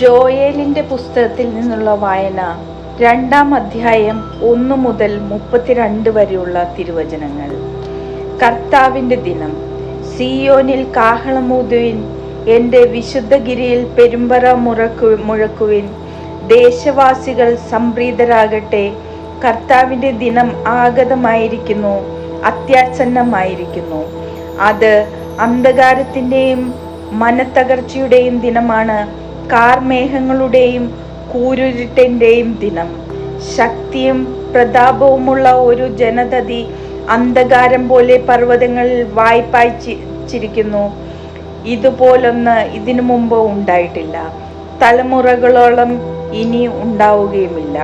ജോയേലിന്റെ പുസ്തകത്തിൽ നിന്നുള്ള വായന 2-ാം അധ്യായം 1 മുതൽ 32 വരെയുള്ള തിരുവചനങ്ങൾ. കർത്താവിന്റെ ദിനം. സിയോനിൽ കാഹളമൂതുവിൻ, എൻ്റെ വിശുദ്ധഗിരിയിൽ പെരുമ്പറ മുഴക്കുവിൻ. ദേശവാസികൾ സംപ്രീതരാകട്ടെ. കർത്താവിന്റെ ദിനം ആഗതമായിരിക്കുന്നു, അത്യാസന്നമായിരിക്കുന്നു. അത് അന്ധകാരത്തിൻ്റെയും മനത്തകർച്ചയുടെയും ദിനമാണ്, കാർമേഘങ്ങളുടെയും കൂരുരുട്ടിൻ്റെയും ദിനം. ശക്തിയും പ്രതാപവുമുള്ള ഒരു ജനതതി അന്ധകാരം പോലെ പർവ്വതങ്ങളിൽ വായ്പായിച്ചിരിക്കുന്നു. ഇതുപോലൊന്ന് ഇതിനു മുമ്പ് ഉണ്ടായിട്ടില്ല, തലമുറകളോളം ഇനി ഉണ്ടാവുകയുമില്ല.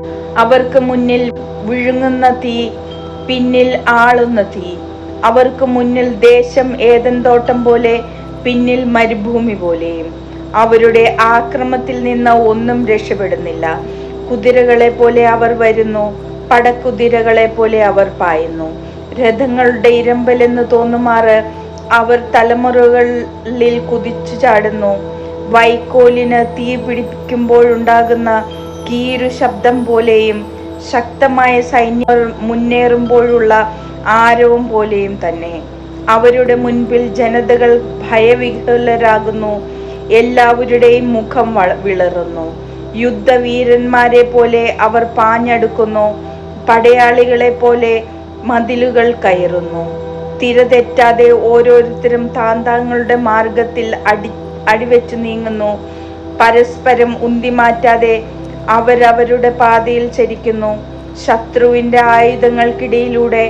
അവർക്ക് മുന്നിൽ വിഴുങ്ങുന്ന തീ, പിന്നിൽ ആളുന്ന തീ. അവർക്ക് മുന്നിൽ ദേശം ഏദൻ തോട്ടം പോലെ, പിന്നിൽ മരുഭൂമി പോലെയും. അവരുടെ ആക്രമത്തിൽ നിന്ന് ഒന്നും രക്ഷപ്പെടുന്നില്ല. കുതിരകളെ പോലെ അവർ വരുന്നു, പടക്കുതിരകളെ പോലെ അവർ പായുന്നു. രഥങ്ങളുടെ ഇരമ്പലെന്ന് തോന്നുമാറ് അവർ തലമുറകളിൽ കുതിച്ചു ചാടുന്നു. വൈക്കോലിന് തീ പിടിക്കുമ്പോഴുണ്ടാകുന്ന കീരു ശബ്ദം പോലെയും ശക്തമായ സൈന്യം മുന്നേറുമ്പോഴുള്ള ആരവം പോലെയും തന്നെ. അവരുടെ മുൻപിൽ ജനതകൾ ഭയവിഹ്വലരാകുന്നു, എല്ലാവരുടെയും മുഖം വിളറുന്നു. യുദ്ധവീരന്മാരെ പോലെ അവർ പാഞ്ഞടുക്കുന്നു, പടയാളികളെ പോലെ മതിലുകൾ കയറുന്നു. തിരതെറ്റാതെ ഓരോരുത്തരും താന്താങ്ങളുടെ മാർഗത്തിൽ അടിവെച്ചു നീങ്ങുന്നു. പരസ്പരം ഉന്തിമാറ്റാതെ അവരവരുടെ പാതയിൽ ചരിക്കുന്നു. ശത്രുവിൻ്റെ ആയുധങ്ങൾക്കിടയിലൂടെ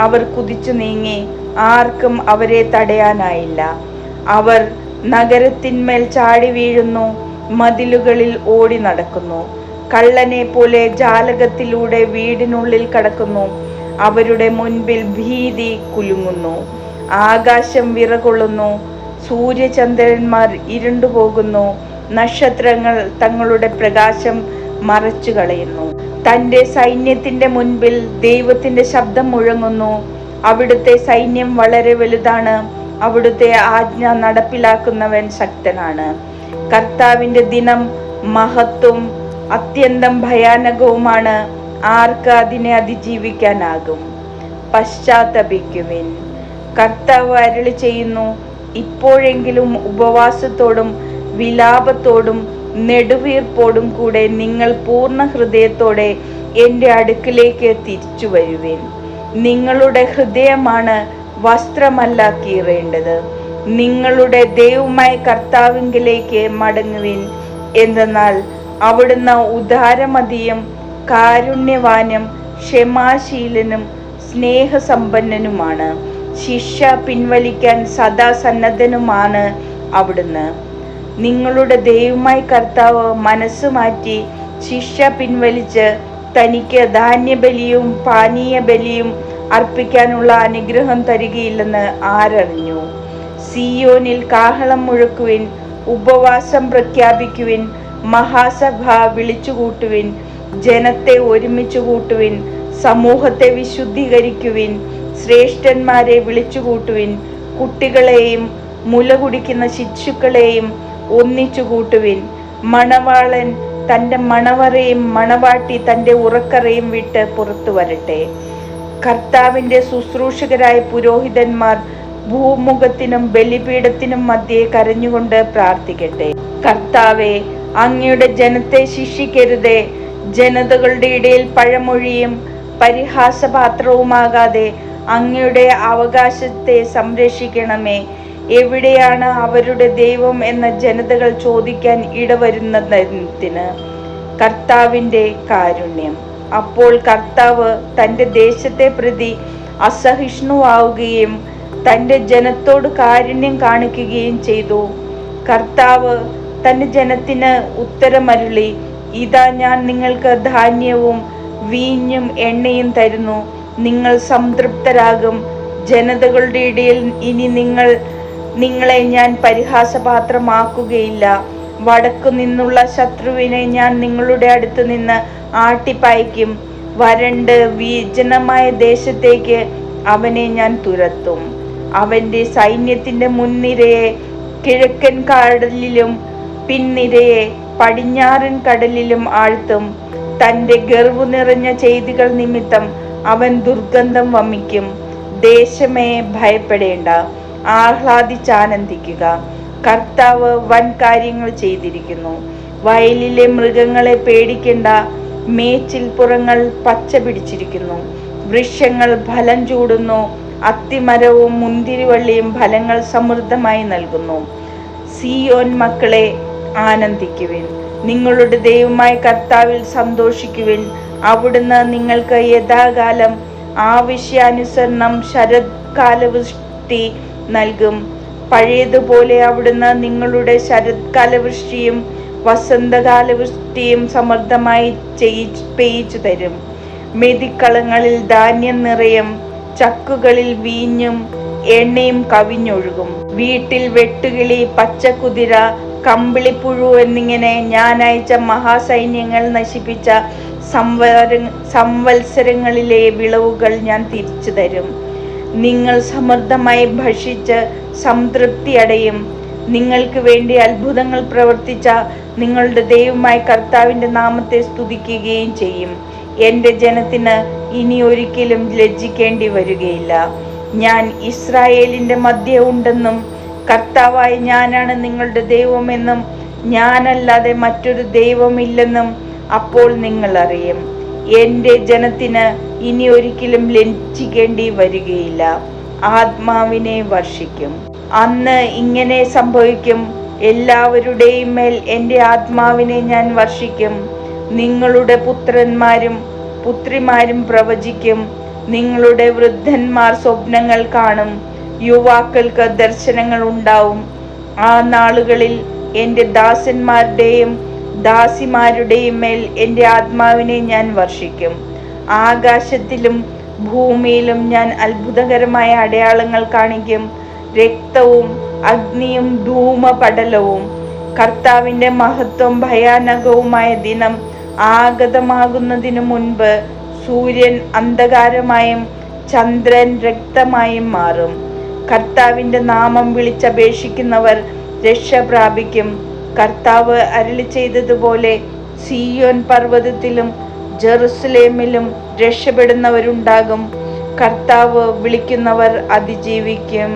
അവർ കുതിച്ചു നീങ്ങി, ആർക്കും അവരെ തടയാനായില്ല. അവർ നഗരത്തിന്മേൽ ചാടി വീഴുന്നു, മതിലുകളിൽ ഓടി നടക്കുന്നു. കള്ളനെ പോലെ ജാലകത്തിലൂടെ വീടിനുള്ളിൽ കടക്കുന്നു. അവരുടെ മുൻപിൽ ഭീതി കുലുങ്ങുന്നു. ആകാശം വിറകൊള്ളുന്നു, സൂര്യചന്ദ്രന്മാർ ഇരുണ്ടുപോകുന്നു. നക്ഷത്രങ്ങൾ തങ്ങളുടെ പ്രകാശം മറച്ചു കളയുന്നു. തൻ്റെ സൈന്യത്തിന്റെ മുൻപിൽ ദൈവത്തിന്റെ ശബ്ദം മുഴങ്ങുന്നു. അവിടുത്തെ സൈന്യം വളരെ വലുതാണ്, അവിടുത്തെ ആജ്ഞ നടപ്പിലാക്കുന്നവൻ ശക്തനാണ്. കർത്താവിന്റെ ദിനം മഹത്വം അത്യന്തം ഭയാനകവുമാണ്, ആർക്ക് അതിനെ അതിജീവിക്കാനാകും? പശ്ചാത്തപിക്കുവിൻ. കർത്താവ് അരുളി ചെയ്യുന്നു, ഇപ്പോഴെങ്കിലും ഉപവാസത്തോടും വിലാപത്തോടും നെടുവീർപ്പോടും കൂടെ നിങ്ങൾ പൂർണ്ണ ഹൃദയത്തോടെ എൻ്റെ അടുക്കിലേക്ക് തിരിച്ചു വരുവിൻ. നിങ്ങളുടെ ഹൃദയമാണ്, വസ്ത്രമല്ല കീറേണ്ടത്. നിങ്ങളുടെ ദൈവമായ കർത്താവിങ്കിലേക്ക് മടങ്ങുവിൻ. എന്തെന്നാൽ അവിടുന്ന് ഉദാരമതിയും കാരുണ്യവാനും ക്ഷമാശീലനും സ്നേഹസമ്പന്നനുമാണ്. ശിക്ഷ പിൻവലിക്കാൻ സദാ സന്നദ്ധനുമാണ് അവിടുന്ന്. നിങ്ങളുടെ ദൈവമായ കർത്താവ് മനസ്സ് മാറ്റി ശിക്ഷ പിൻവലിച്ച് തനിക്ക് ധാന്യബലിയും പാനീയ ബലിയും അർപ്പിക്കാനുള്ള അനുഗ്രഹം തരികയില്ലെന്ന് ആരറിഞ്ഞു? സിയോനിൽ കാഹളം മുഴക്കുവിൻ, ഉപവാസം പ്രഖ്യാപിക്കുവിൻ, മഹാസഭ വിളിച്ചുകൂട്ടുവിൻ, ജനത്തെ ഒരുമിച്ച് കൂട്ടുവിൻ, സമൂഹത്തെ വിശുദ്ധീകരിക്കുവിൻ, ശ്രേഷ്ഠന്മാരെ വിളിച്ചുകൂട്ടുവിൻ, കുട്ടികളെയും മുല കുടിക്കുന്ന ശിശുക്കളെയും ഒന്നിച്ചു കൂട്ടുവിൻ. മണവാളൻ തൻ്റെ മണവറയും മണവാട്ടി തൻ്റെ ഉറക്കറയും വിട്ട് പുറത്തു വരട്ടെ. കർത്താവിൻ്റെ ശുശ്രൂഷകരായ പുരോഹിതന്മാർ ഭൂമുഖത്തിനും ബലിപീഠത്തിനും മധ്യേ കരഞ്ഞുകൊണ്ട് പ്രാർത്ഥിക്കട്ടെ. കർത്താവേ, അങ്ങയുടെ ജനത്തെ ശിക്ഷിക്കരുതേ. ജനതകളുടെ ഇടയിൽ പഴമൊഴിയും പരിഹാസപാത്രവുമാകാതെ അങ്ങയുടെ അവകാശത്തെ സംരക്ഷിക്കണമേ. എവിടെയാണ് അവരുടെ ദൈവം എന്ന ജനതകൾ ചോദിക്കാൻ ഇടവരുന്നതിന് കർത്താവിൻ്റെ കാരുണ്യം. അപ്പോൾ കർത്താവ് തൻ്റെ ദേശത്തെ പ്രതി അസഹിഷ്ണുവാവുകയും തൻ്റെ ജനത്തോട് കാരുണ്യം കാണിക്കുകയും ചെയ്തു. കർത്താവ് തൻ്റെ ജനത്തിന് ഉത്തരമരുളി, ഇതാ ഞാൻ നിങ്ങൾക്ക് ധാന്യവും വീഞ്ഞും എണ്ണയും തരുന്നു, നിങ്ങൾ സംതൃപ്തരാകും. ജനതകളുടെ ഇടയിൽ ഇനി നിങ്ങളെ ഞാൻ പരിഹാസപാത്രമാക്കുകയില്ല. വടക്കു നിന്നുള്ള ശത്രുവിനെ ഞാൻ നിങ്ങളുടെ അടുത്ത് നിന്ന് ആട്ടിപ്പായിക്കും. വരണ്ട് വിജനമായ ദേശത്തേക്ക് അവനെ ഞാൻ തുരത്തും. അവൻ്റെ സൈന്യത്തിൻ്റെ മുൻനിരയെ കിഴക്കൻ കടലിലും പിൻനിരയെ പടിഞ്ഞാറൻ കടലിലും ആഴ്ത്തും. തന്റെ ഗർവ്വു നിറഞ്ഞ ചെയ്തികൾ നിമിത്തം അവൻ ദുർഗന്ധം വമിക്കും. ദേശമേ, ഭയപ്പെടേണ്ട, ആഹ്ലാദിച്ചാനന്ദിക്കുക. കർത്താവ് വൻ കാര്യങ്ങൾ ചെയ്തിരിക്കുന്നു. വയലിലെ മൃഗങ്ങളെ പേടിക്കേണ്ട, മേച്ചിൽപ്പുറങ്ങൾ പച്ച പിടിച്ചിരിക്കുന്നു. വൃക്ഷങ്ങൾ ഫലം ചൂടുന്നു, അത്തിമരവും മുന്തിരിവള്ളിയും ഫലങ്ങൾ സമൃദ്ധമായി നൽകുന്നു. സിയോൻ മക്കളെ, ആനന്ദിക്കുവിൻ, നിങ്ങളുടെ ദൈവമായ കർത്താവിൽ സന്തോഷിക്കുവിൻ. അവിടുന്ന് നിങ്ങൾക്ക് യഥാകാലം ആവശ്യാനുസരണം ശരത്കാലവൃഷ്ടി നൽകും. പഴയതുപോലെ അവിടുന്ന് നിങ്ങളുടെ ശരത്കാലവൃഷ്ടിയും വസന്തകാലവൃഷ്ടിയും സമൃദ്ധമായി പെയ്ച്ചു തരും. മെതിക്കളങ്ങളിൽ ധാന്യം നിറയും, ചക്കുകളിൽ വീഞ്ഞും എണ്ണയും കവിഞ്ഞൊഴുകും. വീട്ടിൽ വെട്ടുകിളി, പച്ചക്കുതിര, കമ്പിളിപ്പുഴു എന്നിങ്ങനെ ഞാൻ അയച്ച മഹാസൈന്യങ്ങൾ നശിപ്പിച്ച സംവത്സരങ്ങളിലെ വിളവുകൾ ഞാൻ തിരിച്ചു തരും. നിങ്ങൾ സമൃദ്ധമായി ഭക്ഷിച്ച് സംതൃപ്തി അടയും. നിങ്ങൾക്ക് വേണ്ടി അത്ഭുതങ്ങൾ പ്രവർത്തിച്ച നിങ്ങളുടെ ദൈവമായ കർത്താവിൻ്റെ നാമത്തെ സ്തുതിക്കുകയും ചെയ്യും. എൻ്റെ ജനത്തിന് ഇനി ഒരിക്കലും ലജ്ജിക്കേണ്ടി വരികയില്ല. ഞാൻ ഇസ്രായേലിൻ്റെ മധ്യേ ഉണ്ടെന്നും കർത്താവായ ഞാനാണ് നിങ്ങളുടെ ദൈവമെന്നും ഞാനല്ലാതെ മറ്റൊരു ദൈവമില്ലെന്നും അപ്പോൾ നിങ്ങൾ അറിയും. എൻ്റെ ജനത്തിന് ഇനി ഒരിക്കലും ലജ്ജിക്കേണ്ടി വരികയില്ല. ആത്മാവിനെ വർഷിക്കും. അന്ന് ഇങ്ങനെ സംഭവിക്കും. എല്ലാവരുടെയും മേൽ എൻ്റെ ആത്മാവിനെ ഞാൻ വർഷിക്കും. നിങ്ങളുടെ പുത്രന്മാരും പുത്രിമാരും പ്രവചിക്കും. നിങ്ങളുടെ വൃദ്ധന്മാർ സ്വപ്നങ്ങൾ കാണും. യുവാക്കൾക്ക് ദർശനങ്ങൾ ഉണ്ടാവും. ആ നാളുകളിൽ എൻ്റെ ദാസന്മാരുടെയും ദാസിമാരുടെയും മേൽ എൻ്റെ ആത്മാവിനെ ഞാൻ വർഷിക്കും. ആകാശത്തിലും ഭൂമിയിലും ഞാൻ അത്ഭുതകരമായ അടയാളങ്ങൾ കാണിക്കും. രക്തവും അഗ്നിയും ധൂമപടലവും. കർത്താവിൻ്റെ മഹത്വം ഭയാനകവുമായ ദിനം ആഗതമാകുന്നതിനു മുൻപ് സൂര്യൻ അന്ധകാരമായും ചന്ദ്രൻ രക്തമായും മാറും. കർത്താവിൻ്റെ നാമം വിളിച്ചപേക്ഷിക്കുന്നവർ രക്ഷ പ്രാപിക്കും. കർത്താവ് അരുളി ചെയ്തതുപോലെ സിയോൻ പർവ്വതത്തിലും ജെറുസലേമിലും രക്ഷപ്പെടുന്നവരുണ്ടാകും. കർത്താവ് വിളിക്കുന്നവർ അതിജീവിക്കും.